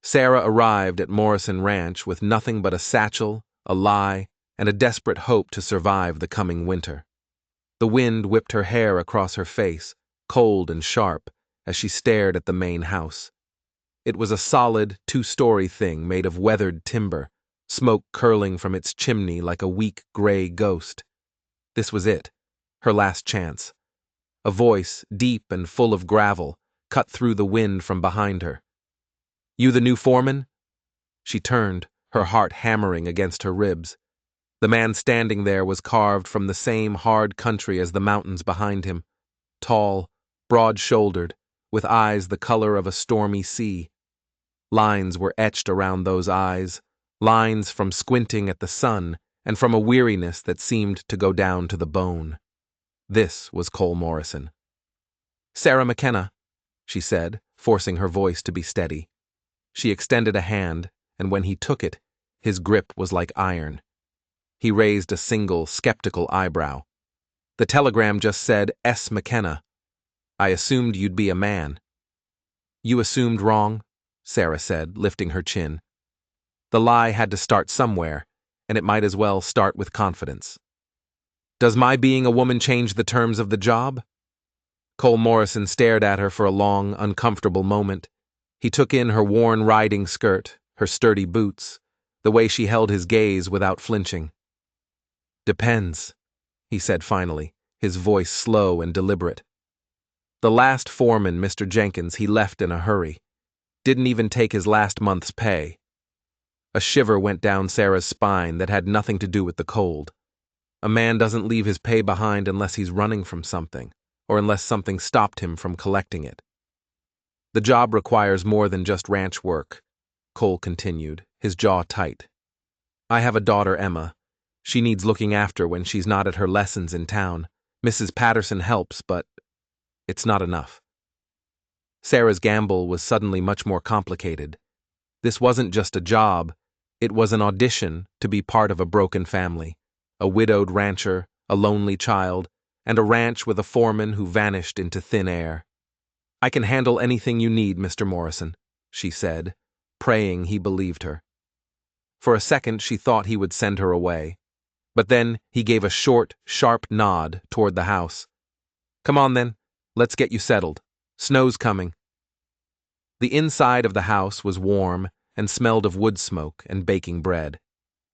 Sarah arrived at Morrison Ranch with nothing but a satchel, a lie, and a desperate hope to survive the coming winter. The wind whipped her hair across her face, cold and sharp, as she stared at the main house. It was a solid, two-story thing made of weathered timber, smoke curling from its chimney like a weak gray ghost. This was it, her last chance. A voice, deep and full of gravel, cut through the wind from behind her. "You the new foreman?" She turned, her heart hammering against her ribs. The man standing there was carved from the same hard country as the mountains behind him, tall, broad-shouldered, with eyes the color of a stormy sea. Lines were etched around those eyes, lines from squinting at the sun and from a weariness that seemed to go down to the bone. This was Cole Morrison. "Sarah McKenna," she said, forcing her voice to be steady. She extended a hand, and when he took it, his grip was like iron. He raised a single, skeptical eyebrow. "The telegram just said S. McKenna. I assumed you'd be a man." "You assumed wrong," Sarah said, lifting her chin. The lie had to start somewhere, and it might as well start with confidence. "Does my being a woman change the terms of the job?" Cole Morrison stared at her for a long, uncomfortable moment. He took in her worn riding skirt, her sturdy boots, the way she held his gaze without flinching. "Depends," he said finally, his voice slow and deliberate. "The last foreman, Mr. Jenkins, he left in a hurry. Didn't even take his last month's pay." A shiver went down Sarah's spine that had nothing to do with the cold. A man doesn't leave his pay behind unless he's running from something, or unless something stopped him from collecting it. "The job requires more than just ranch work," Cole continued, his jaw tight. "I have a daughter, Emma. She needs looking after when she's not at her lessons in town. Mrs. Patterson helps, but it's not enough." Sarah's gamble was suddenly much more complicated. This wasn't just a job, it was an audition to be part of a broken family, a widowed rancher, a lonely child, and a ranch with a foreman who vanished into thin air. "I can handle anything you need, Mr. Morrison," she said, praying he believed her. For a second she thought he would send her away, but then he gave a short, sharp nod toward the house. "Come on then, let's get you settled. Snow's coming." The inside of the house was warm and smelled of wood smoke and baking bread.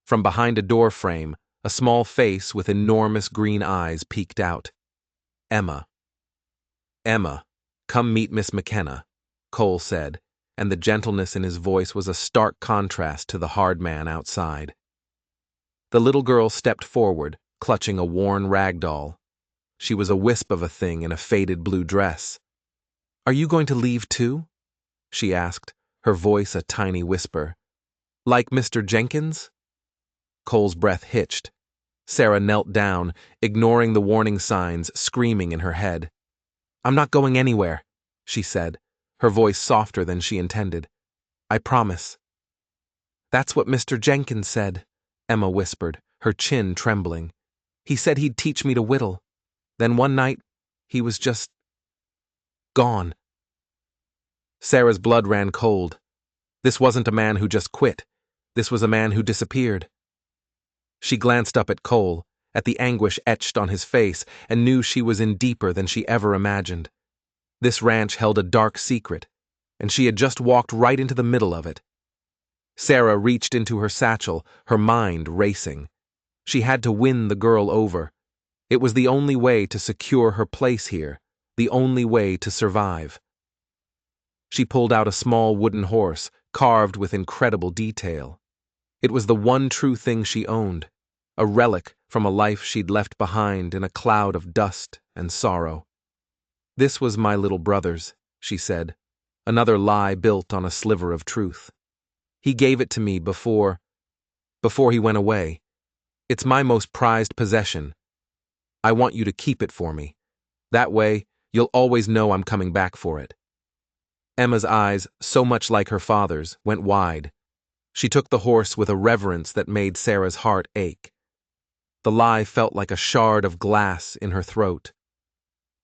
From behind a door frame, a small face with enormous green eyes peeked out. "Emma." "Emma, come meet Miss McKenna," Cole said, and the gentleness in his voice was a stark contrast to the hard man outside. The little girl stepped forward, clutching a worn rag doll. She was a wisp of a thing in a faded blue dress. "Are you going to leave too?" she asked, her voice a tiny whisper. "Like Mr. Jenkins?" Cole's breath hitched. Sarah knelt down, ignoring the warning signs screaming in her head. "I'm not going anywhere," she said, her voice softer than she intended. "I promise." "That's what Mr. Jenkins said," Emma whispered, her chin trembling. "He said he'd teach me to whittle. Then one night, he was just gone." Sarah's blood ran cold. This wasn't a man who just quit. This was a man who disappeared. She glanced up at Cole, at the anguish etched on his face, and knew she was in deeper than she ever imagined. This ranch held a dark secret, and she had just walked right into the middle of it. Sarah reached into her satchel, her mind racing. She had to win the girl over. It was the only way to secure her place here, the only way to survive. She pulled out a small wooden horse, carved with incredible detail. It was the one true thing she owned, a relic from a life she'd left behind in a cloud of dust and sorrow. "This was my little brother's," she said, another lie built on a sliver of truth. "He gave it to me before he went away. It's my most prized possession. I want you to keep it for me. That way, you'll always know I'm coming back for it." Emma's eyes, so much like her father's, went wide. She took the horse with a reverence that made Sarah's heart ache. The lie felt like a shard of glass in her throat.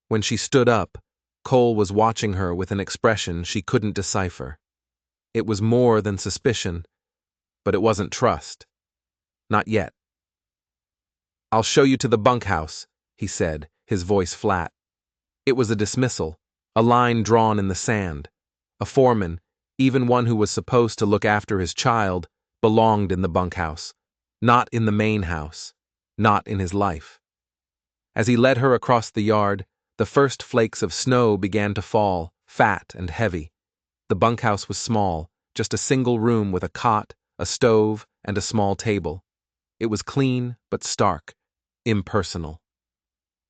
When she stood up, Cole was watching her with an expression she couldn't decipher. It was more than suspicion, but it wasn't trust. Not yet. "I'll show you to the bunkhouse," he said, his voice flat. It was a dismissal, a line drawn in the sand. A foreman, even one who was supposed to look after his child, belonged in the bunkhouse, not in the main house, not in his life. As he led her across the yard, the first flakes of snow began to fall, fat and heavy. The bunkhouse was small, just a single room with a cot, a stove, and a small table. It was clean but stark, impersonal.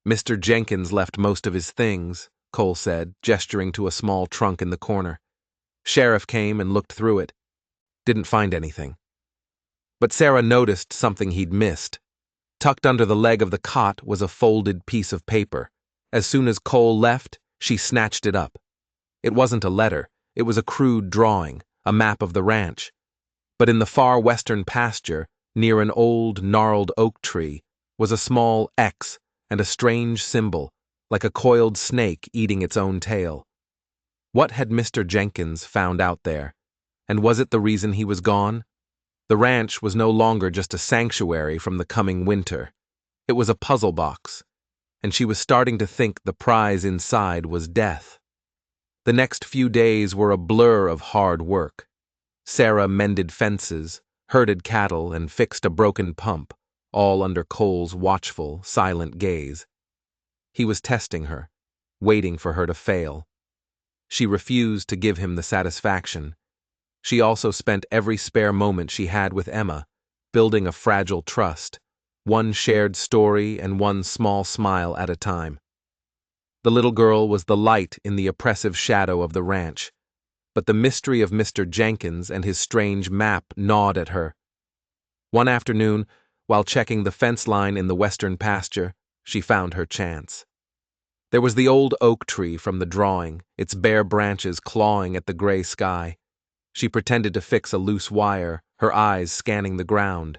"Mr. Jenkins left most of his things," Cole said, gesturing to a small trunk in the corner. "Sheriff came and looked through it. Didn't find anything." But Sarah noticed something he'd missed. Tucked under the leg of the cot was a folded piece of paper. As soon as Cole left, she snatched it up. It wasn't a letter, it was a crude drawing, a map of the ranch. But in the far western pasture, near an old, gnarled oak tree, was a small X and a strange symbol, like a coiled snake eating its own tail. What had Mr. Jenkins found out there? And was it the reason he was gone? The ranch was no longer just a sanctuary from the coming winter. It was a puzzle box, and she was starting to think the prize inside was death. The next few days were a blur of hard work. Sarah mended fences, herded cattle, and fixed a broken pump, all under Cole's watchful, silent gaze. He was testing her, waiting for her to fail. She refused to give him the satisfaction. She also spent every spare moment she had with Emma, building a fragile trust, one shared story and one small smile at a time. The little girl was the light in the oppressive shadow of the ranch, but the mystery of Mr. Jenkins and his strange map gnawed at her. One afternoon, while checking the fence line in the western pasture, she found her chance. There was the old oak tree from the drawing, its bare branches clawing at the gray sky. She pretended to fix a loose wire, her eyes scanning the ground,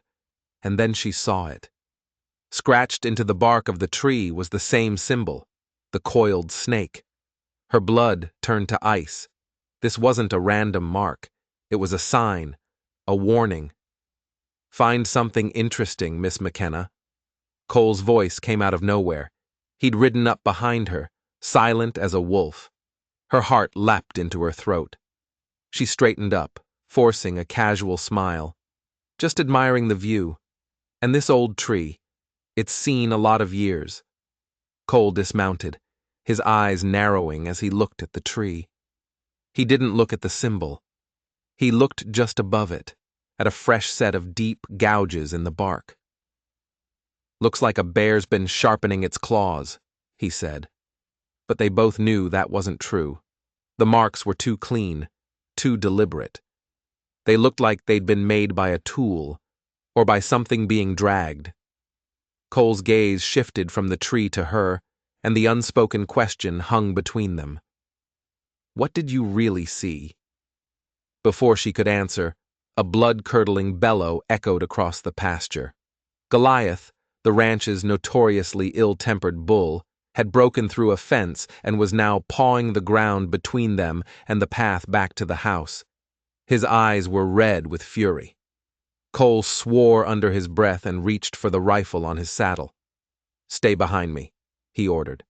and then she saw it. Scratched into the bark of the tree was the same symbol, the coiled snake. Her blood turned to ice. This wasn't a random mark. It was a sign, a warning. "Find something interesting, Miss McKenna." Cole's voice came out of nowhere. He'd ridden up behind her, silent as a wolf. Her heart leapt into her throat. She straightened up, forcing a casual smile. "Just admiring the view. And this old tree. It's seen a lot of years." Cole dismounted, his eyes narrowing as he looked at the tree. He didn't look at the symbol. He looked just above it, at a fresh set of deep gouges in the bark. "Looks like a bear's been sharpening its claws," he said. But they both knew that wasn't true. The marks were too clean, too deliberate. They looked like they'd been made by a tool, or by something being dragged. Cole's gaze shifted from the tree to her, and the unspoken question hung between them. "What did you really see?" Before she could answer, a blood-curdling bellow echoed across the pasture. Goliath, the ranch's notoriously ill-tempered bull, had broken through a fence and was now pawing the ground between them and the path back to the house. His eyes were red with fury. Cole swore under his breath and reached for the rifle on his saddle. "Stay behind me," he ordered.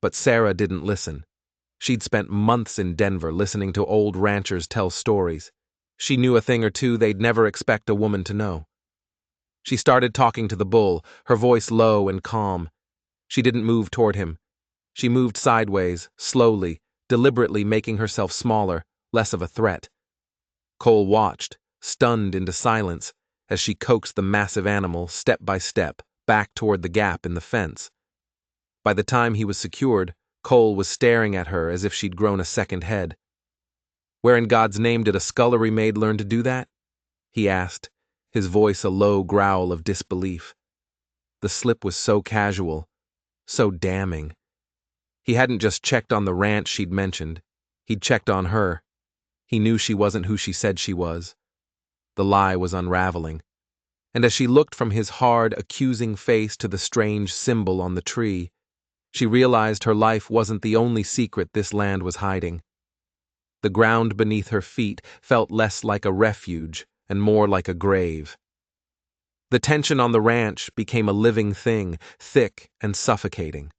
But Sarah didn't listen. She'd spent months in Denver listening to old ranchers tell stories. She knew a thing or two they'd never expect a woman to know. She started talking to the bull, her voice low and calm. She didn't move toward him. She moved sideways, slowly, deliberately making herself smaller, less of a threat. Cole watched, stunned into silence, as she coaxed the massive animal, step by step, back toward the gap in the fence. By the time he was secured, Cole was staring at her as if she'd grown a second head. "Where in God's name did a scullery maid learn to do that?" he asked, his voice a low growl of disbelief. The slip was so casual, so damning. He hadn't just checked on the ranch she'd mentioned. He'd checked on her. He knew she wasn't who she said she was. The lie was unraveling. And as she looked from his hard, accusing face to the strange symbol on the tree, she realized her life wasn't the only secret this land was hiding. The ground beneath her feet felt less like a refuge and more like a grave. The tension on the ranch became a living thing, thick and suffocating.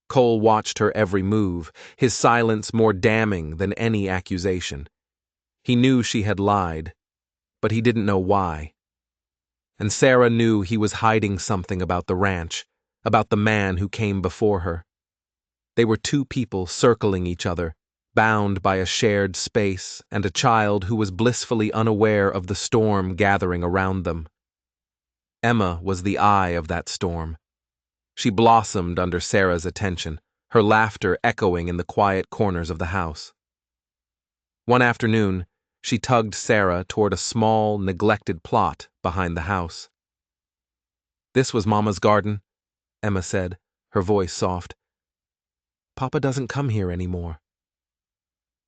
Cole watched her every move, his silence more damning than any accusation. He knew she had lied, but he didn't know why. And Sarah knew he was hiding something about the ranch, about the man who came before her. They were two people circling each other, bound by a shared space and a child who was blissfully unaware of the storm gathering around them. Emma was the eye of that storm. She blossomed under Sarah's attention, her laughter echoing in the quiet corners of the house. One afternoon, she tugged Sarah toward a small, neglected plot behind the house. "This was Mama's garden," Emma said, her voice soft. "Papa doesn't come here anymore."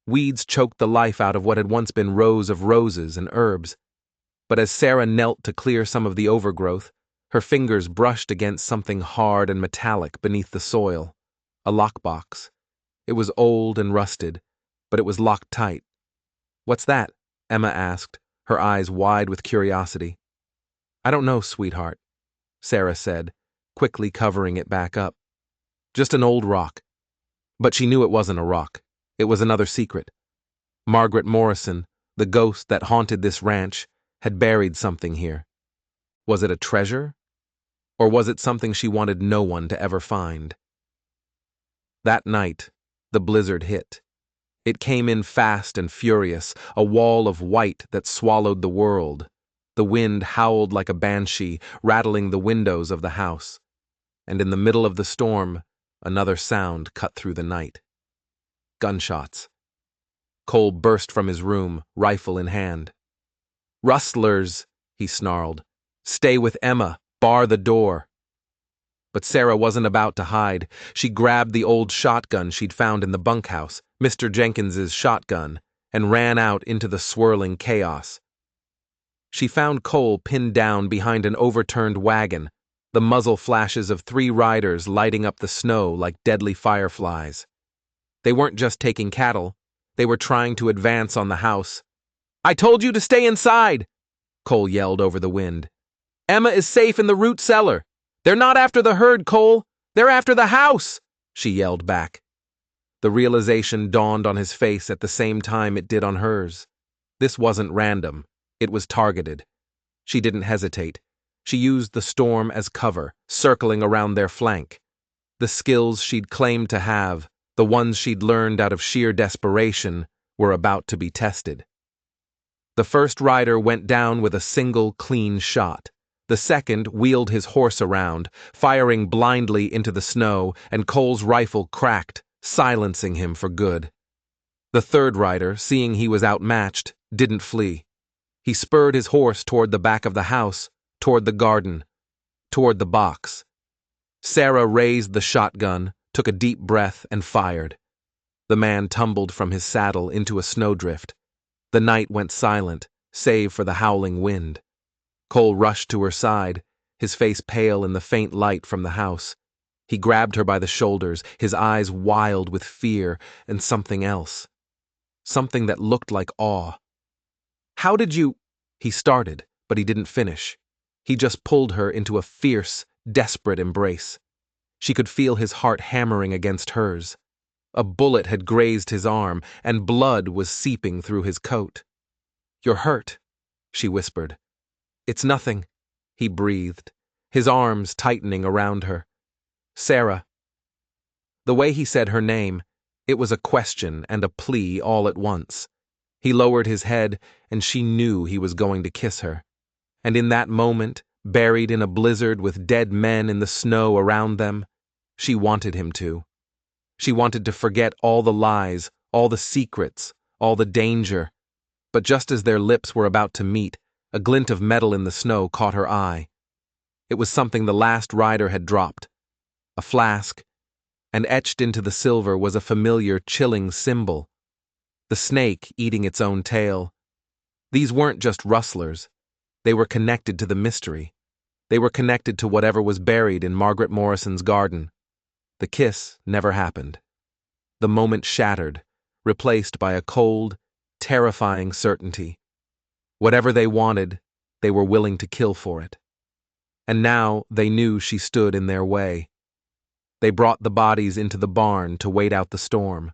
Weeds choked the life out of what had once been rows of roses and herbs. But as Sarah knelt to clear some of the overgrowth, her fingers brushed against something hard and metallic beneath the soil. A lockbox. It was old and rusted, but it was locked tight. "What's that?" Emma asked, her eyes wide with curiosity. "I don't know, sweetheart," Sarah said, quickly covering it back up. "Just an old rock." But she knew it wasn't a rock. It was another secret. Margaret Morrison, the ghost that haunted this ranch, had buried something here. Was it a treasure? Or was it something she wanted no one to ever find? That night, the blizzard hit. It came in fast and furious, a wall of white that swallowed the world. The wind howled like a banshee, rattling the windows of the house. And in the middle of the storm, another sound cut through the night. Gunshots. Cole burst from his room, rifle in hand. "Rustlers," he snarled. "Stay with Emma. Bar the door." But Sarah wasn't about to hide. She grabbed the old shotgun she'd found in the bunkhouse, Mr. Jenkins's shotgun, and ran out into the swirling chaos. She found Cole pinned down behind an overturned wagon, the muzzle flashes of 3 riders lighting up the snow like deadly fireflies. They weren't just taking cattle, they were trying to advance on the house. "I told you to stay inside!" Cole yelled over the wind. "Emma is safe in the root cellar. They're not after the herd, Cole. They're after the house," she yelled back. The realization dawned on his face at the same time it did on hers. This wasn't random. It was targeted. She didn't hesitate. She used the storm as cover, circling around their flank. The skills she'd claimed to have, the ones she'd learned out of sheer desperation, were about to be tested. The first rider went down with a single clean shot. The second wheeled his horse around, firing blindly into the snow, and Cole's rifle cracked, silencing him for good. The third rider, seeing he was outmatched, didn't flee. He spurred his horse toward the back of the house, toward the garden, toward the box. Sarah raised the shotgun, took a deep breath, and fired. The man tumbled from his saddle into a snowdrift. The night went silent, save for the howling wind. Cole rushed to her side, his face pale in the faint light from the house. He grabbed her by the shoulders, his eyes wild with fear and something else. Something that looked like awe. "How did you—" He started, but he didn't finish. He just pulled her into a fierce, desperate embrace. She could feel his heart hammering against hers. A bullet had grazed his arm, and blood was seeping through his coat. "You're hurt," she whispered. "It's nothing," he breathed, his arms tightening around her. "Sarah." The way he said her name, it was a question and a plea all at once. He lowered his head, and she knew he was going to kiss her. And in that moment, buried in a blizzard with dead men in the snow around them, she wanted him to. She wanted to forget all the lies, all the secrets, all the danger. But just as their lips were about to meet, a glint of metal in the snow caught her eye. It was something the last rider had dropped. A flask, and etched into the silver was a familiar, chilling symbol. The snake eating its own tail. These weren't just rustlers. They were connected to the mystery. They were connected to whatever was buried in Margaret Morrison's garden. The kiss never happened. The moment shattered, replaced by a cold, terrifying certainty. Whatever they wanted, they were willing to kill for it. And now they knew she stood in their way. They brought the bodies into the barn to wait out the storm.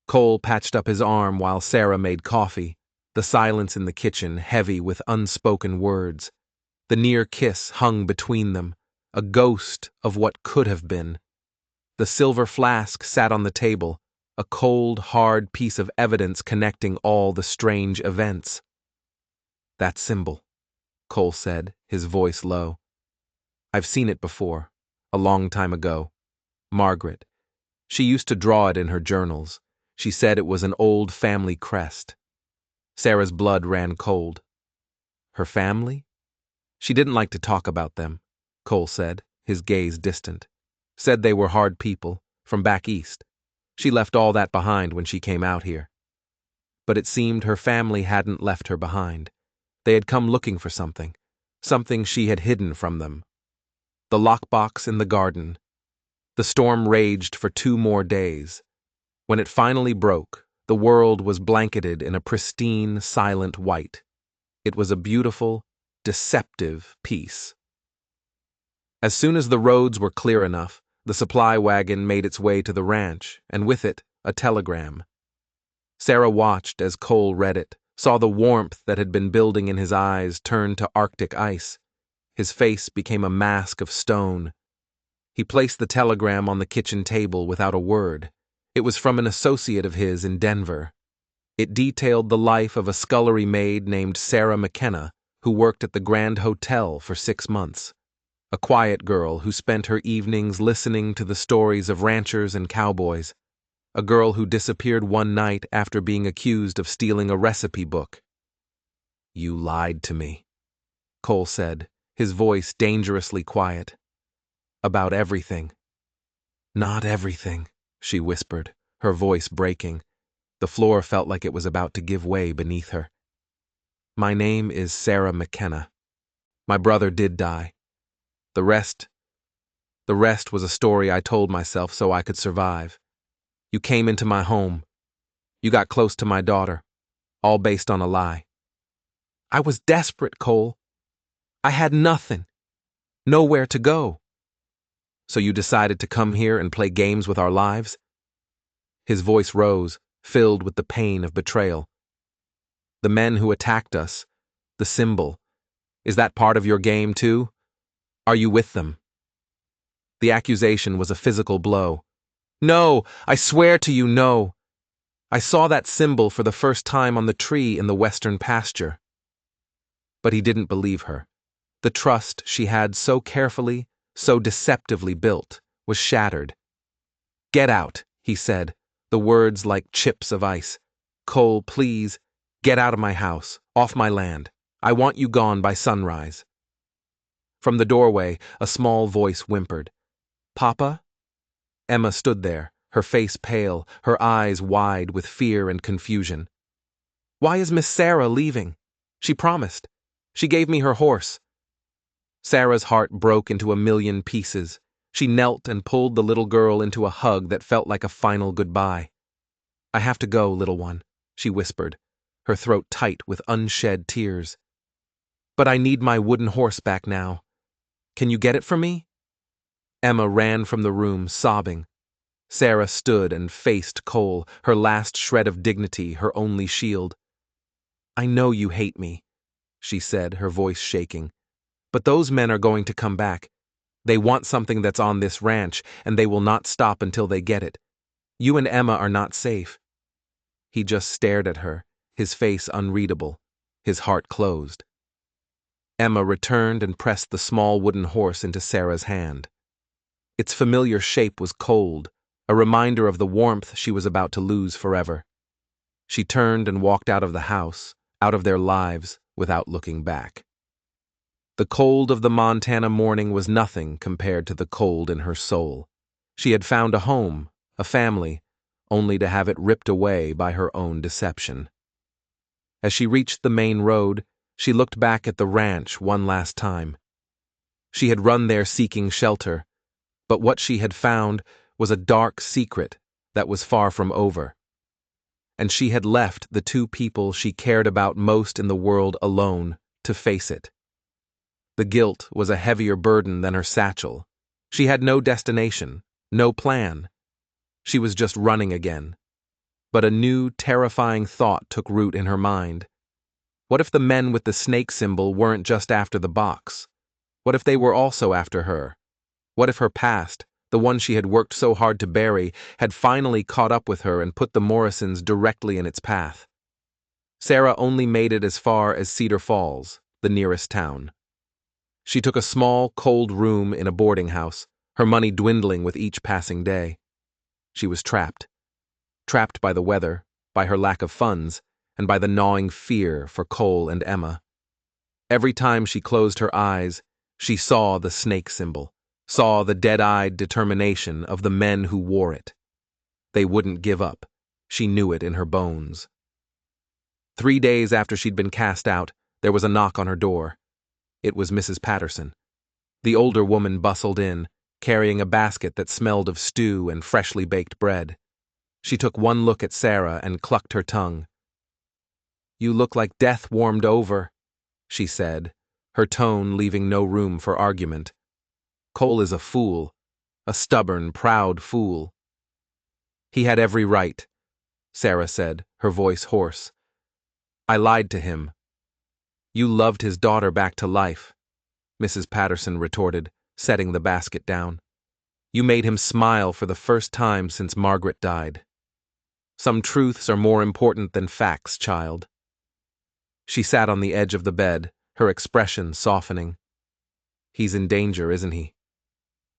Cole patched up his arm while Sarah made coffee, the silence in the kitchen heavy with unspoken words. The near kiss hung between them, a ghost of what could have been. The silver flask sat on the table, a cold, hard piece of evidence connecting all the strange events. "That symbol," Cole said, his voice low. "I've seen it before, a long time ago. Margaret. She used to draw it in her journals. She said it was an old family crest." Sarah's blood ran cold. Her family? She didn't like to talk about them, Cole said, his gaze distant. Said they were hard people, from back east. She left all that behind when she came out here. But it seemed her family hadn't left her behind. They had come looking for something she had hidden from them. The lockbox in the garden. The storm raged for 2 more days. When it finally broke, the world was blanketed in a pristine, silent white. It was a beautiful, deceptive peace. As soon as the roads were clear enough, the supply wagon made its way to the ranch, and with it, a telegram. Sarah watched as Cole read it, saw the warmth that had been building in his eyes turn to Arctic ice. His face became a mask of stone. He placed the telegram on the kitchen table without a word. It was from an associate of his in Denver. It detailed the life of a scullery maid named Sarah McKenna, who worked at the Grand Hotel for 6 months. A quiet girl who spent her evenings listening to the stories of ranchers and cowboys. A girl who disappeared one night after being accused of stealing a recipe book. "You lied to me," Cole said, his voice dangerously quiet. "About everything." "Not everything," she whispered, her voice breaking. The floor felt like it was about to give way beneath her. "My name is Sarah McKenna. My brother did die. The rest was a story I told myself so I could survive. You came into my home. You got close to my daughter, all based on a lie. I was desperate, Cole. I had nothing. Nowhere to go. So you decided to come here and play games with our lives?" His voice rose, filled with the pain of betrayal. "The men who attacked us, the symbol, is that part of your game too? Are you with them?" The accusation was a physical blow. "No, I swear to you, no. I saw that symbol for the first time on the tree in the western pasture." But he didn't believe her. The trust she had so carefully, so deceptively built, was shattered. "Get out," he said, the words like chips of ice. "Cole, please, get out of my house, off my land. I want you gone by sunrise." From the doorway, a small voice whimpered. "Papa?" Emma stood there, her face pale, her eyes wide with fear and confusion. "Why is Miss Sarah leaving? She promised. She gave me her horse." Sarah's heart broke into a million pieces. She knelt and pulled the little girl into a hug that felt like a final goodbye. "I have to go, little one," she whispered, her throat tight with unshed tears. "But I need my wooden horse back now. Can you get it for me?" Emma ran from the room, sobbing. Sarah stood and faced Cole, her last shred of dignity, her only shield. "I know you hate me," she said, her voice shaking. "But those men are going to come back. They want something that's on this ranch, and they will not stop until they get it. You and Emma are not safe." He just stared at her, his face unreadable, his heart closed. Emma returned and pressed the small wooden horse into Sarah's hand. Its familiar shape was cold, a reminder of the warmth she was about to lose forever. She turned and walked out of the house, out of their lives, without looking back. The cold of the Montana morning was nothing compared to the cold in her soul. She had found a home, a family, only to have it ripped away by her own deception. As she reached the main road, she looked back at the ranch one last time. She had run there seeking shelter, but what she had found was a dark secret that was far from over. and she had left the two people she cared about most in the world alone to face it. The guilt was a heavier burden than her satchel. She had no destination, no plan. She was just running again. But a new, terrifying thought took root in her mind. What if the men with the snake symbol weren't just after the box? What if they were also after her? What if her past, the one she had worked so hard to bury, had finally caught up with her and put the Morrisons directly in its path? Sarah only made it as far as Cedar Falls, the nearest town. She took a small, cold room in a boarding house, her money dwindling with each passing day. She was trapped. Trapped by the weather, by her lack of funds, and by the gnawing fear for Cole and Emma. Every time she closed her eyes, she saw the snake symbol, saw the dead-eyed determination of the men who wore it. They wouldn't give up. She knew it in her bones. 3 days after she'd been cast out, there was a knock on her door. It was Mrs. Patterson. The older woman bustled in, carrying a basket that smelled of stew and freshly baked bread. She took one look at Sarah and clucked her tongue. "You look like death warmed over," she said, her tone leaving no room for argument. "Cole is a fool, a stubborn, proud fool." "He had every right," Sarah said, her voice hoarse. "I lied to him." "You loved his daughter back to life," Mrs. Patterson retorted, setting the basket down. "You made him smile for the first time since Margaret died. Some truths are more important than facts, child." She sat on the edge of the bed, her expression softening. "He's in danger, isn't he?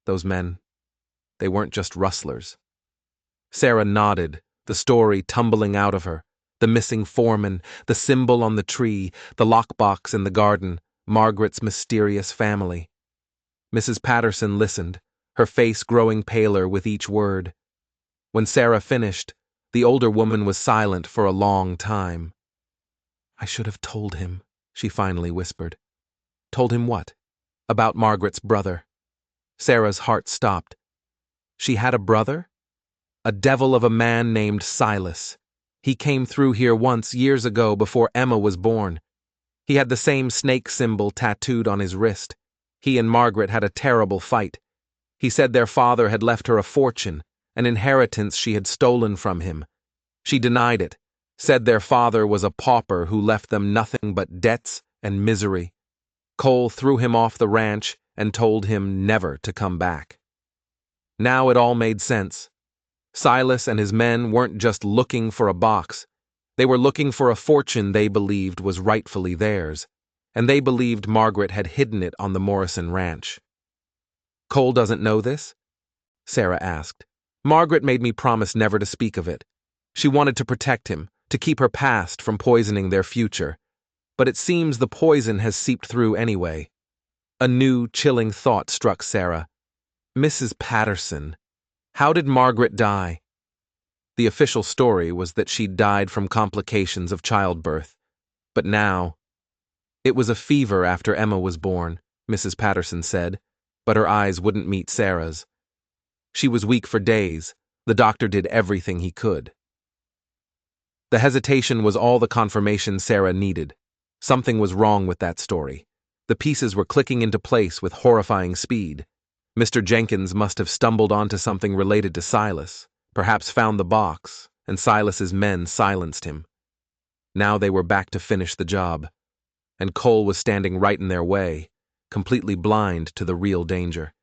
Those men, they weren't just rustlers." Sarah nodded, the story tumbling out of her. The missing foreman, the symbol on the tree, the lockbox in the garden, Margaret's mysterious family. Mrs. Patterson listened, her face growing paler with each word. When Sarah finished, the older woman was silent for a long time. "I should have told him," she finally whispered. "Told him what? About Margaret's brother." Sarah's heart stopped. She had a brother? A devil of a man named Silas. He came through here once years ago before Emma was born. He had the same snake symbol tattooed on his wrist. He and Margaret had a terrible fight. He said their father had left her a fortune, an inheritance she had stolen from him. She denied it, said their father was a pauper who left them nothing but debts and misery. Cole threw him off the ranch and told him never to come back. Now it all made sense. Silas and his men weren't just looking for a box. They were looking for a fortune they believed was rightfully theirs, and they believed Margaret had hidden it on the Morrison ranch. "Cole doesn't know this?" Sarah asked. "Margaret made me promise never to speak of it. She wanted to protect him, to keep her past from poisoning their future. But it seems the poison has seeped through anyway." A new, chilling thought struck Sarah. "Mrs. Patterson, how did Margaret die?" The official story was that she'd died from complications of childbirth. But now... "It was a fever after Emma was born," Mrs. Patterson said, but her eyes wouldn't meet Sarah's. "She was weak for days. The doctor did everything he could." The hesitation was all the confirmation Sarah needed. Something was wrong with that story. The pieces were clicking into place with horrifying speed. Mr. Jenkins must have stumbled onto something related to Silas, perhaps found the box, and Silas's men silenced him. Now they were back to finish the job, and Cole was standing right in their way, completely blind to the real danger.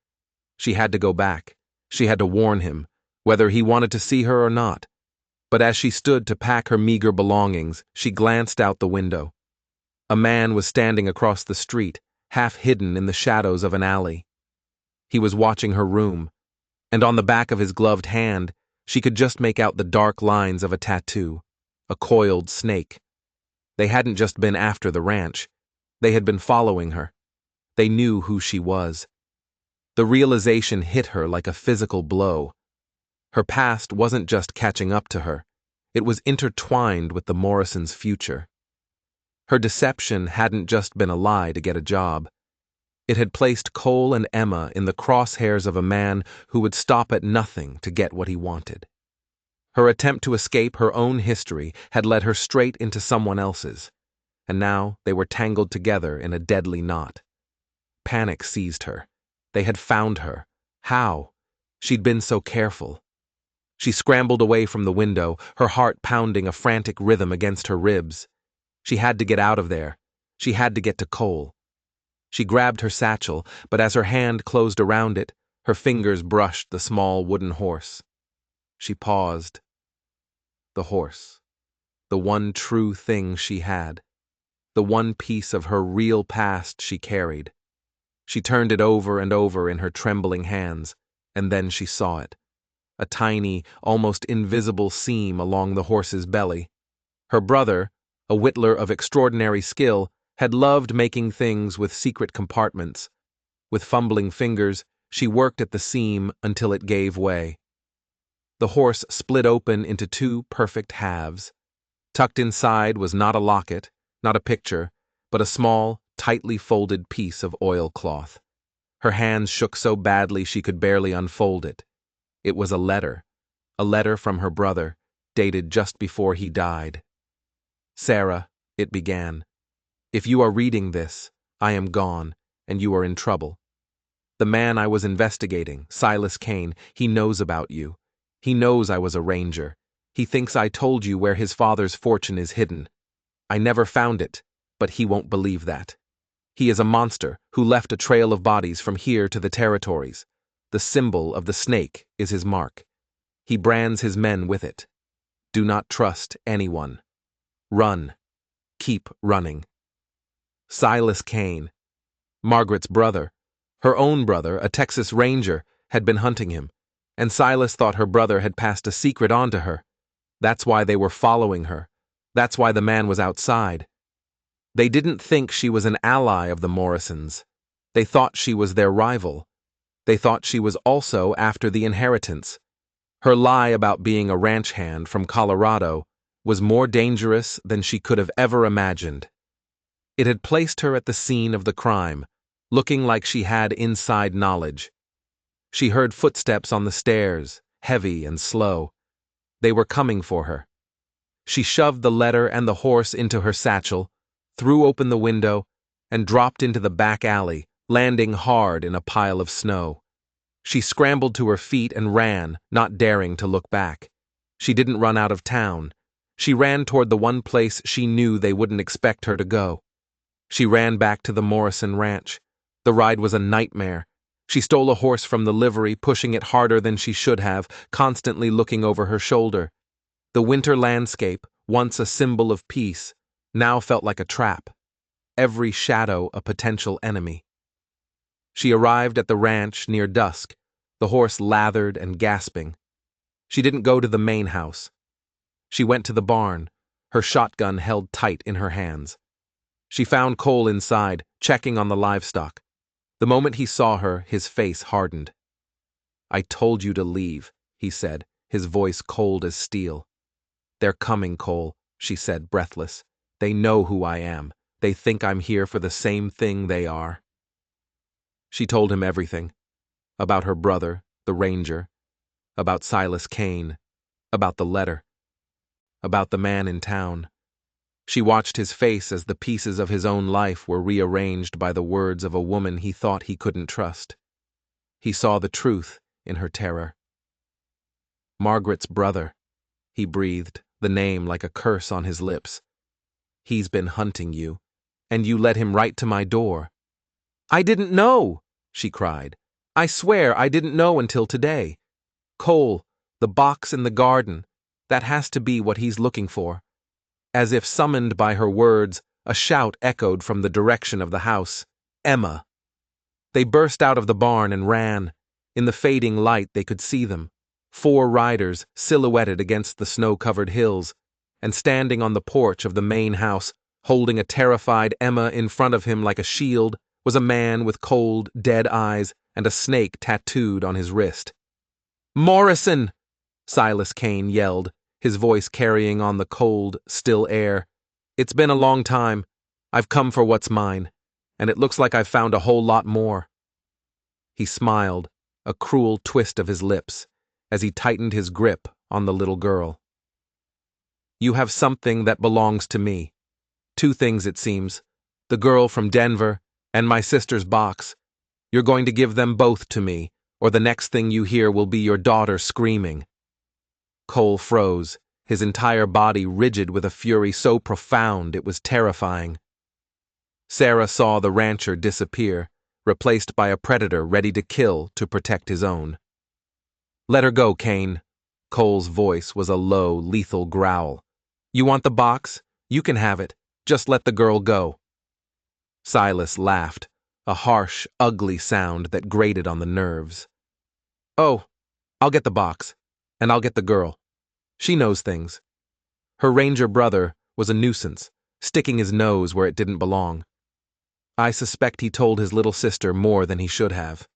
She had to go back. She had to warn him, whether he wanted to see her or not. But as she stood to pack her meager belongings, she glanced out the window. A man was standing across the street, half hidden in the shadows of an alley. He was watching her room, and on the back of his gloved hand, she could just make out the dark lines of a tattoo, a coiled snake. They hadn't just been after the ranch. They had been following her. They knew who she was. The realization hit her like a physical blow. Her past wasn't just catching up to her. It was intertwined with the Morrisons' future. Her deception hadn't just been a lie to get a job. It had placed Cole and Emma in the crosshairs of a man who would stop at nothing to get what he wanted. Her attempt to escape her own history had led her straight into someone else's, and now they were tangled together in a deadly knot. Panic seized her. They had found her. How? She'd been so careful. She scrambled away from the window, her heart pounding a frantic rhythm against her ribs. She had to get out of there. She had to get to Cole. She grabbed her satchel, but as her hand closed around it, her fingers brushed the small wooden horse. She paused. The horse. The one true thing she had. The one piece of her real past she carried. She turned it over and over in her trembling hands, and then she saw it. A tiny, almost invisible seam along the horse's belly. Her brother, a whittler of extraordinary skill, had loved making things with secret compartments. With fumbling fingers, she worked at the seam until it gave way. The horse split open into two perfect halves. Tucked inside was not a locket, not a picture, but a small, tightly folded piece of oilcloth. Her hands shook so badly she could barely unfold it. It was a letter from her brother, dated just before he died. "Sarah," it began, "if you are reading this, I am gone, and you are in trouble. The man I was investigating, Silas Kane, he knows about you. He knows I was a ranger. He thinks I told you where his father's fortune is hidden. I never found it, but he won't believe that. He is a monster who left a trail of bodies from here to the territories. The symbol of the snake is his mark. He brands his men with it. Do not trust anyone. Run. Keep running." Silas Kane, Margaret's brother, her own brother, a Texas Ranger, had been hunting him, and Silas thought her brother had passed a secret on to her. That's why they were following her. That's why the man was outside. They didn't think she was an ally of the Morrisons. They thought she was their rival. They thought she was also after the inheritance. Her lie about being a ranch hand from Colorado was more dangerous than she could have ever imagined. It had placed her at the scene of the crime, looking like she had inside knowledge. She heard footsteps on the stairs, heavy and slow. They were coming for her. She shoved the letter and the horse into her satchel, threw open the window, and dropped into the back alley, landing hard in a pile of snow. She scrambled to her feet and ran, not daring to look back. She didn't run out of town. She ran toward the one place she knew they wouldn't expect her to go. She ran back to the Morrison ranch. The ride was a nightmare. She stole a horse from the livery, pushing it harder than she should have, constantly looking over her shoulder. The winter landscape, once a symbol of peace, now felt like a trap. Every shadow a potential enemy. She arrived at the ranch near dusk, the horse lathered and gasping. She didn't go to the main house. She went to the barn, her shotgun held tight in her hands. She found Cole inside, checking on the livestock. The moment he saw her, his face hardened. "I told you to leave," he said, his voice cold as steel. "They're coming, Cole," she said, breathless. "They know who I am. They think I'm here for the same thing they are." She told him everything. About her brother, the ranger. About Silas Kane. About the letter. About the man in town. She watched his face as the pieces of his own life were rearranged by the words of a woman he thought he couldn't trust. He saw the truth in her terror. "Margaret's brother," he breathed, the name like a curse on his lips. "He's been hunting you, and you led him right to my door." "I didn't know!" she cried. "I swear I didn't know until today. Cole, the box in the garden, that has to be what he's looking for." As if summoned by her words, a shout echoed from the direction of the house. "Emma!" They burst out of the barn and ran. In the fading light they could see them. 4 riders silhouetted against the snow-covered hills, and standing on the porch of the main house, holding a terrified Emma in front of him like a shield, was a man with cold, dead eyes and a snake tattooed on his wrist. "Morrison!" Silas Kane yelled, his voice carrying on the cold, still air. "It's been a long time. I've come for what's mine, and it looks like I've found a whole lot more." He smiled, a cruel twist of his lips, as he tightened his grip on the little girl. You have something that belongs to me. Two things, it seems. The girl from Denver and my sister's box. You're going to give them both to me, or the next thing you hear will be your daughter screaming. Cole froze, his entire body rigid with a fury so profound it was terrifying. Sarah saw the rancher disappear, replaced by a predator ready to kill to protect his own. Let her go, Kane. Cole's voice was a low, lethal growl. You want the box? You can have it. Just let the girl go. Silas laughed, a harsh, ugly sound that grated on the nerves. Oh, I'll get the box, and I'll get the girl. She knows things. Her ranger brother was a nuisance, sticking his nose where it didn't belong. I suspect he told his little sister more than he should have.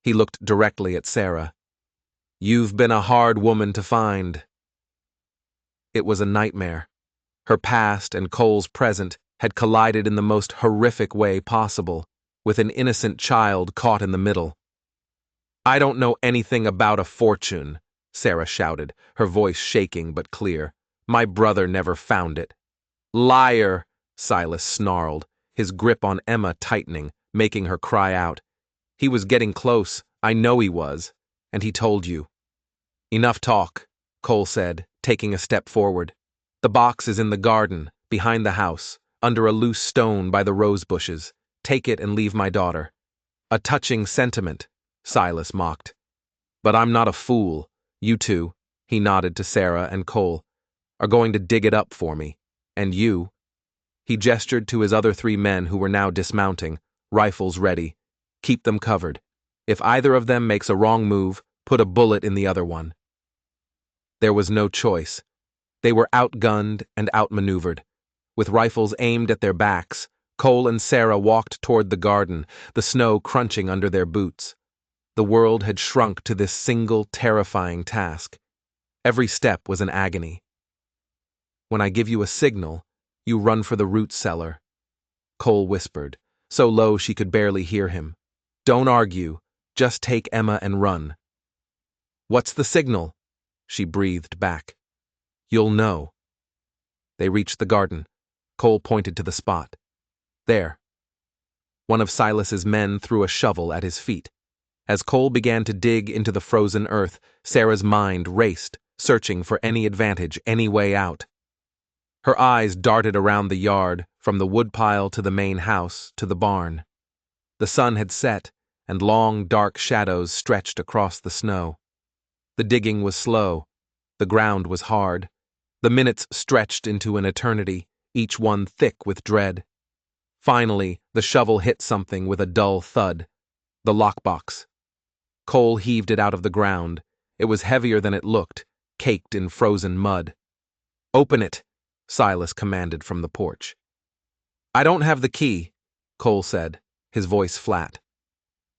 He looked directly at Sarah. You've been a hard woman to find. It was a nightmare. Her past and Cole's present had collided in the most horrific way possible, with an innocent child caught in the middle. I don't know anything about a fortune, Sarah shouted, her voice shaking but clear. My brother never found it. Liar, Silas snarled, his grip on Emma tightening, making her cry out. He was getting close, I know he was, and he told you. Enough talk, Cole said, taking a step forward. The box is in the garden, behind the house, under a loose stone by the rose bushes. Take it and leave my daughter. A touching sentiment, Silas mocked. But I'm not a fool. You two, he nodded to Sarah and Cole, are going to dig it up for me. And you. He gestured to his other 3 men who were now dismounting, rifles ready. Keep them covered. If either of them makes a wrong move, put a bullet in the other one. There was no choice. They were outgunned and outmaneuvered. With rifles aimed at their backs, Cole and Sarah walked toward the garden, the snow crunching under their boots. The world had shrunk to this single, terrifying task. Every step was an agony. When I give you a signal, you run for the root cellar, Cole whispered, so low she could barely hear him. Don't argue, just take Emma and run. What's the signal? She breathed back. You'll know. They reached the garden. Cole pointed to the spot. There. One of Silas's men threw a shovel at his feet. As Cole began to dig into the frozen earth, Sarah's mind raced, searching for any advantage, any way out. Her eyes darted around the yard, from the woodpile to the main house to the barn. The sun had set, and long, dark shadows stretched across the snow. The digging was slow. The ground was hard. The minutes stretched into an eternity, each one thick with dread. Finally, the shovel hit something with a dull thud. The lockbox. Cole heaved it out of the ground. It was heavier than it looked, caked in frozen mud. Open it, Silas commanded from the porch. I don't have the key, Cole said, his voice flat.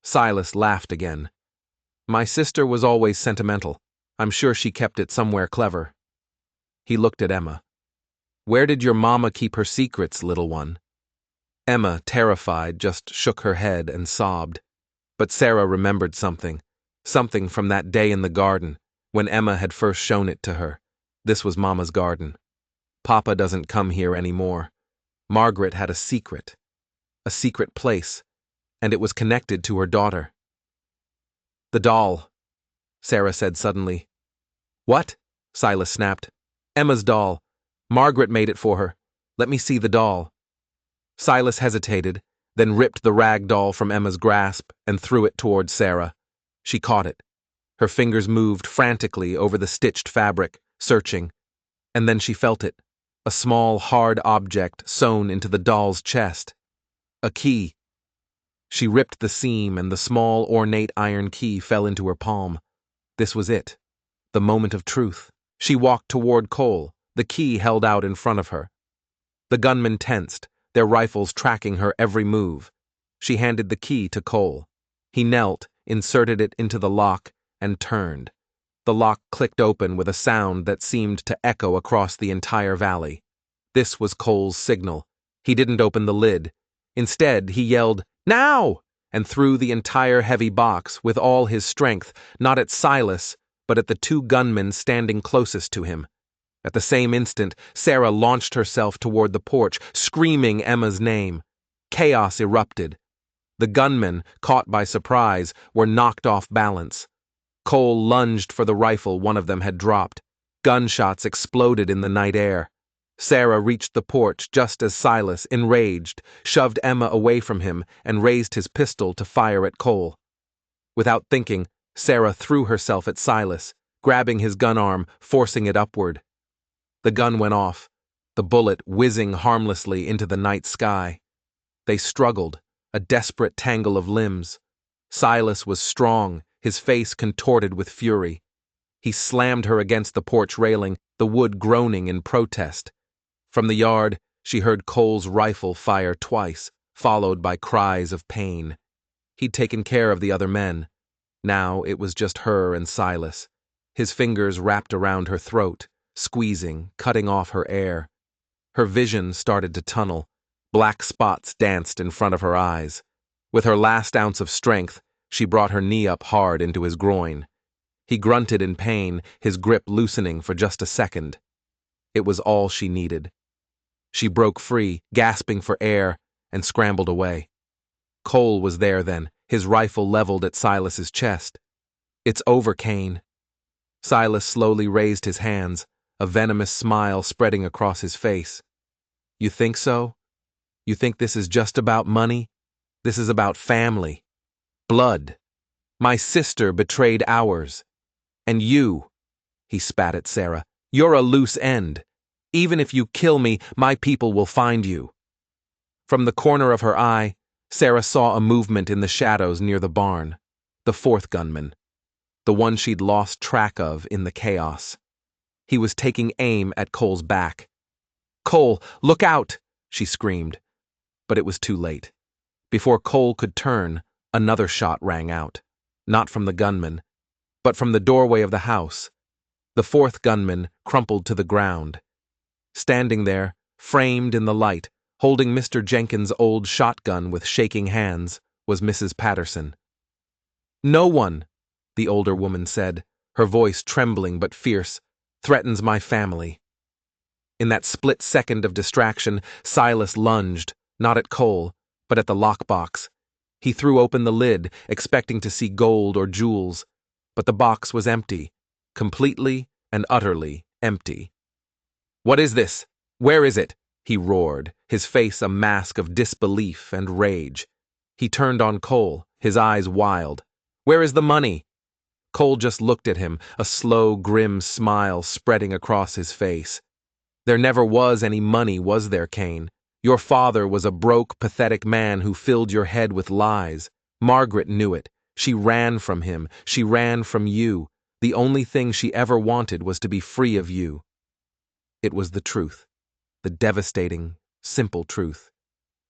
Silas laughed again. My sister was always sentimental. I'm sure she kept it somewhere clever. He looked at Emma. Where did your mama keep her secrets, little one? Emma, terrified, just shook her head and sobbed. But Sarah remembered something from that day in the garden, when Emma had first shown it to her. This was Mama's garden. Papa doesn't come here anymore. Margaret had a secret place, and it was connected to her daughter. The doll, Sarah said suddenly. What? Silas snapped. Emma's doll. Margaret made it for her. Let me see the doll. Silas hesitated, then ripped the rag doll from Emma's grasp and threw it toward Sarah. She caught it. Her fingers moved frantically over the stitched fabric, searching, and then she felt it, a small, hard object sewn into the doll's chest. A key. She ripped the seam and the small, ornate iron key fell into her palm. This was it, the moment of truth. She walked toward Cole, the key held out in front of her. The gunmen tensed, their rifles tracking her every move. She handed the key to Cole. He knelt, inserted it into the lock, and turned. The lock clicked open with a sound that seemed to echo across the entire valley. This was Cole's signal. He didn't open the lid. Instead, he yelled, "Now!" and threw the entire heavy box with all his strength, not at Silas, but at the two gunmen standing closest to him. At the same instant, Sarah launched herself toward the porch, screaming Emma's name. Chaos erupted. The gunmen, caught by surprise, were knocked off balance. Cole lunged for the rifle one of them had dropped. Gunshots exploded in the night air. Sarah reached the porch just as Silas, enraged, shoved Emma away from him and raised his pistol to fire at Cole. Without thinking, Sarah threw herself at Silas, grabbing his gun arm, forcing it upward. The gun went off, the bullet whizzing harmlessly into the night sky. They struggled, a desperate tangle of limbs. Silas was strong, his face contorted with fury. He slammed her against the porch railing, the wood groaning in protest. From the yard, she heard Cole's rifle fire twice, followed by cries of pain. He'd taken care of the other men. Now it was just her and Silas. His fingers wrapped around her throat, squeezing, cutting off her air. Her vision started to tunnel. Black spots danced in front of her eyes. With her last ounce of strength, she brought her knee up hard into his groin. He grunted in pain, his grip loosening for just a second. It was all she needed. She broke free, gasping for air, and scrambled away. Cole was there then, his rifle leveled at Silas's chest. "It's over, Kane." Silas slowly raised his hands, a venomous smile spreading across his face. "You think so? You think this is just about money? This is about family. Blood. My sister betrayed ours. And you," he spat at Sarah, "you're a loose end. Even if you kill me, my people will find you." From the corner of her eye, Sarah saw a movement in the shadows near the barn. The fourth gunman. The one she'd lost track of in the chaos. He was taking aim at Cole's back. "Cole, look out!" she screamed. But it was too late. Before Cole could turn, another shot rang out. Not from the gunman, but from the doorway of the house. The fourth gunman crumpled to the ground. Standing there, framed in the light, holding Mr. Jenkins' old shotgun with shaking hands, was Mrs. Patterson. "No one," the older woman said, her voice trembling but fierce, "threatens my family." In that split second of distraction, Silas lunged, not at Cole, but at the lockbox. He threw open the lid, expecting to see gold or jewels, but the box was empty, completely and utterly empty. "What is this? Where is it?" he roared, his face a mask of disbelief and rage. He turned on Cole, his eyes wild. "Where is the money?" Cole just looked at him, a slow, grim smile spreading across his face. "There never was any money, was there, Kane? Your father was a broke, pathetic man who filled your head with lies. Margaret knew it. She ran from him. She ran from you. The only thing she ever wanted was to be free of you." It was the truth. The devastating, simple truth.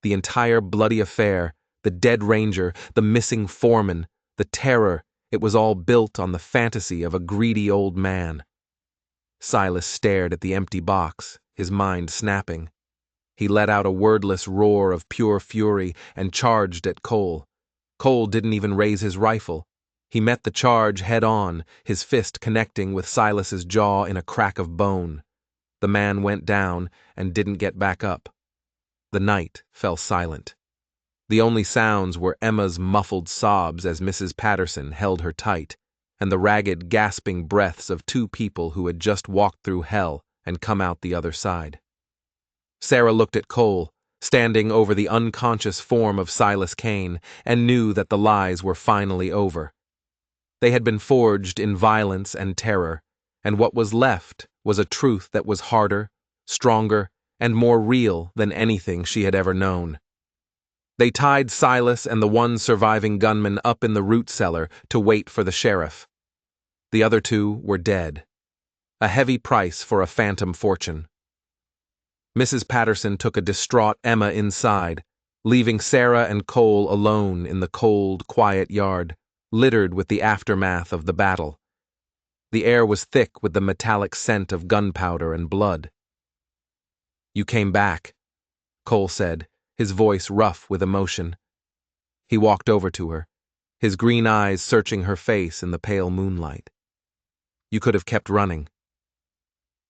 The entire bloody affair, the dead ranger, the missing foreman, the terror, it was all built on the fantasy of a greedy old man. Silas stared at the empty box, his mind snapping. He let out a wordless roar of pure fury and charged at Cole. Cole didn't even raise his rifle. He met the charge head on, his fist connecting with Silas's jaw in a crack of bone. The man went down and didn't get back up. The night fell silent. The only sounds were Emma's muffled sobs as Mrs. Patterson held her tight, and the ragged, gasping breaths of two people who had just walked through hell and come out the other side. Sarah looked at Cole, standing over the unconscious form of Silas Kane, and knew that the lies were finally over. They had been forged in violence and terror, and what was left was a truth that was harder, stronger, and more real than anything she had ever known. They tied Silas and the one surviving gunman up in the root cellar to wait for the sheriff. The other two were dead. A heavy price for a phantom fortune. Mrs. Patterson took a distraught Emma inside, leaving Sarah and Cole alone in the cold, quiet yard, littered with the aftermath of the battle. The air was thick with the metallic scent of gunpowder and blood. "You came back," Cole said, his voice rough with emotion. He walked over to her, his green eyes searching her face in the pale moonlight. You could have kept running."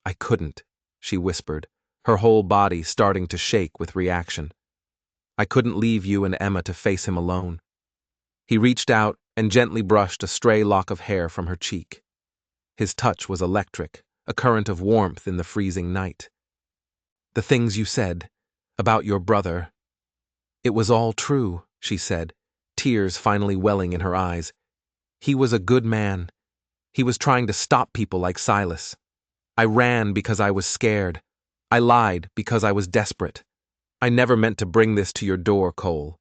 "I couldn't," she whispered, her whole body starting to shake with reaction. "I couldn't leave you and Emma to face him alone." He reached out and gently brushed a stray lock of hair from her cheek. His touch was electric, a current of warmth in the freezing night. "The things you said about your brother. It was all true," she said, tears finally welling in her eyes. "He was a good man. He was trying to stop people like Silas. I ran because I was scared. I lied because I was desperate. I never meant to bring this to your door, Cole."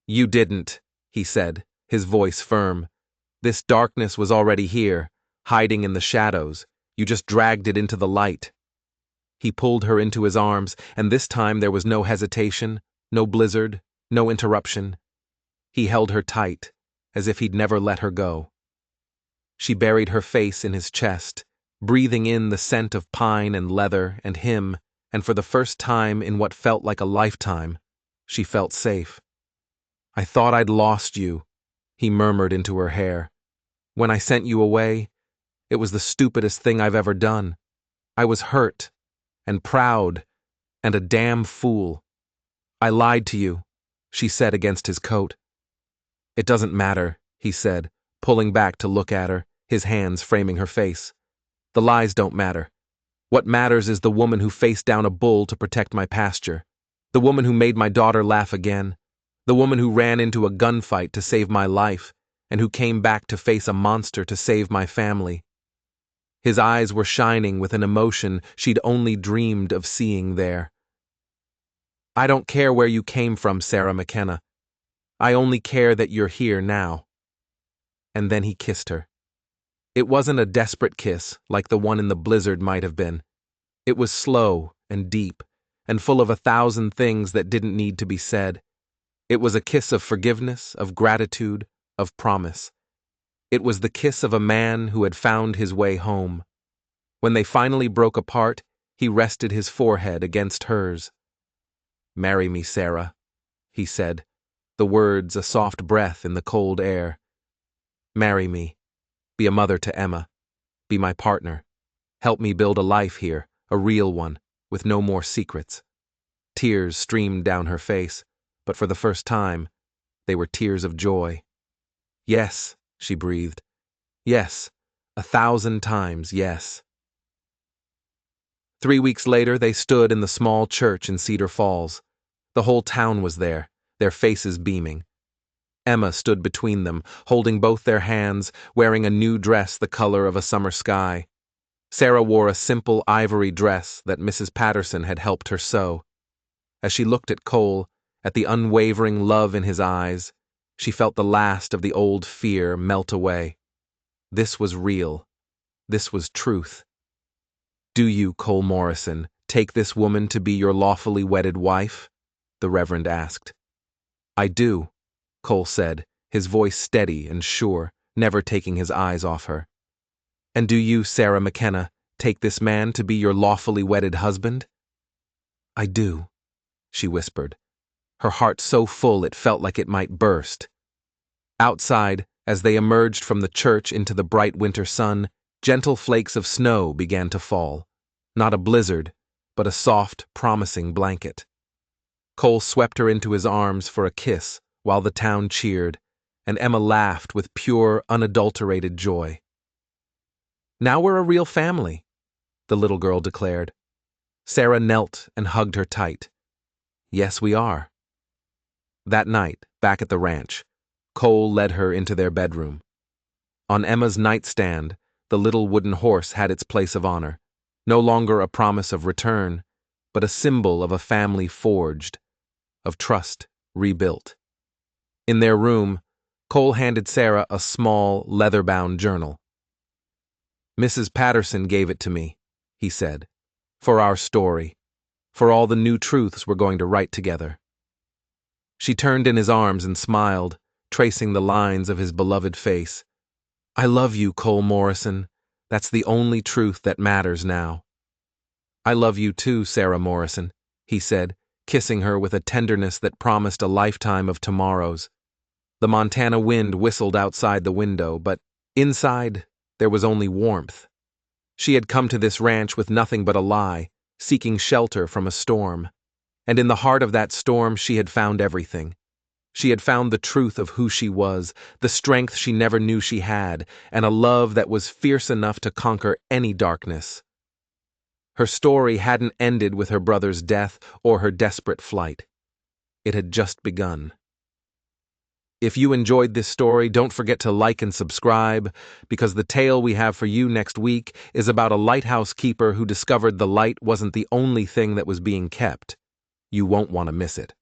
"You didn't," he said, his voice firm. "This darkness was already here, hiding in the shadows. You just dragged it into the light." He pulled her into his arms, and this time there was no hesitation, no blizzard, no interruption. He held her tight, as if he'd never let her go. She buried her face in his chest, breathing in the scent of pine and leather and him, and for the first time in what felt like a lifetime, she felt safe. "I thought I'd lost you," he murmured into her hair. "When I sent you away, it was the stupidest thing I've ever done. I was hurt, and proud, and a damn fool. I lied to you," she said against his coat. "It doesn't matter," he said, pulling back to look at her, his hands framing her face. "The lies don't matter. What matters is the woman who faced down a bull to protect my pasture, the woman who made my daughter laugh again, the woman who ran into a gunfight to save my life, and who came back to face a monster to save my family." His eyes were shining with an emotion she'd only dreamed of seeing there. "I don't care where you came from, Sarah McKenna. I only care that you're here now." And then he kissed her. It wasn't a desperate kiss like the one in the blizzard might have been. It was slow and deep, and full of 1,000 things that didn't need to be said. It was a kiss of forgiveness, of gratitude, of promise. It was the kiss of a man who had found his way home. When they finally broke apart, he rested his forehead against hers. "Marry me, Sarah," he said, the words a soft breath in the cold air. "Marry me. Be a mother to Emma. Be my partner. Help me build a life here, a real one, with no more secrets." Tears streamed down her face, but for the first time, they were tears of joy. "Yes," she breathed. "Yes, 1,000 times yes." 3 weeks later, they stood in the small church in Cedar Falls. The whole town was there, their faces beaming. Emma stood between them, holding both their hands, wearing a new dress the color of a summer sky. Sarah wore a simple ivory dress that Mrs. Patterson had helped her sew. As she looked at Cole, at the unwavering love in his eyes, she felt the last of the old fear melt away. This was real. This was truth. "Do you, Cole Morrison, take this woman to be your lawfully wedded wife?" the Reverend asked. "I do," Cole said, his voice steady and sure, never taking his eyes off her. "And do you, Sarah McKenna, take this man to be your lawfully wedded husband?" "I do," she whispered, her heart so full it felt like it might burst. Outside, as they emerged from the church into the bright winter sun, gentle flakes of snow began to fall. Not a blizzard, but a soft, promising blanket. Cole swept her into his arms for a kiss while the town cheered, and Emma laughed with pure, unadulterated joy. "Now we're a real family," the little girl declared. Sarah knelt and hugged her tight. "Yes, we are." That night, back at the ranch, Cole led her into their bedroom. On Emma's nightstand, the little wooden horse had its place of honor, no longer a promise of return, but a symbol of a family forged, of trust rebuilt. In their room, Cole handed Sarah a small, leather-bound journal. "Mrs. Patterson gave it to me," he said, "for our story, for all the new truths we're going to write together." She turned in his arms and smiled, tracing the lines of his beloved face. "I love you, Cole Morrison. That's the only truth that matters now." "I love you too, Sarah Morrison," he said, kissing her with a tenderness that promised a lifetime of tomorrows. The Montana wind whistled outside the window, but inside, there was only warmth. She had come to this ranch with nothing but a lie, seeking shelter from a storm. And in the heart of that storm, she had found everything. She had found the truth of who she was, the strength she never knew she had, and a love that was fierce enough to conquer any darkness. Her story hadn't ended with her brother's death or her desperate flight. It had just begun. If you enjoyed this story, don't forget to like and subscribe, because the tale we have for you next week is about a lighthouse keeper who discovered the light wasn't the only thing that was being kept. You won't want to miss it.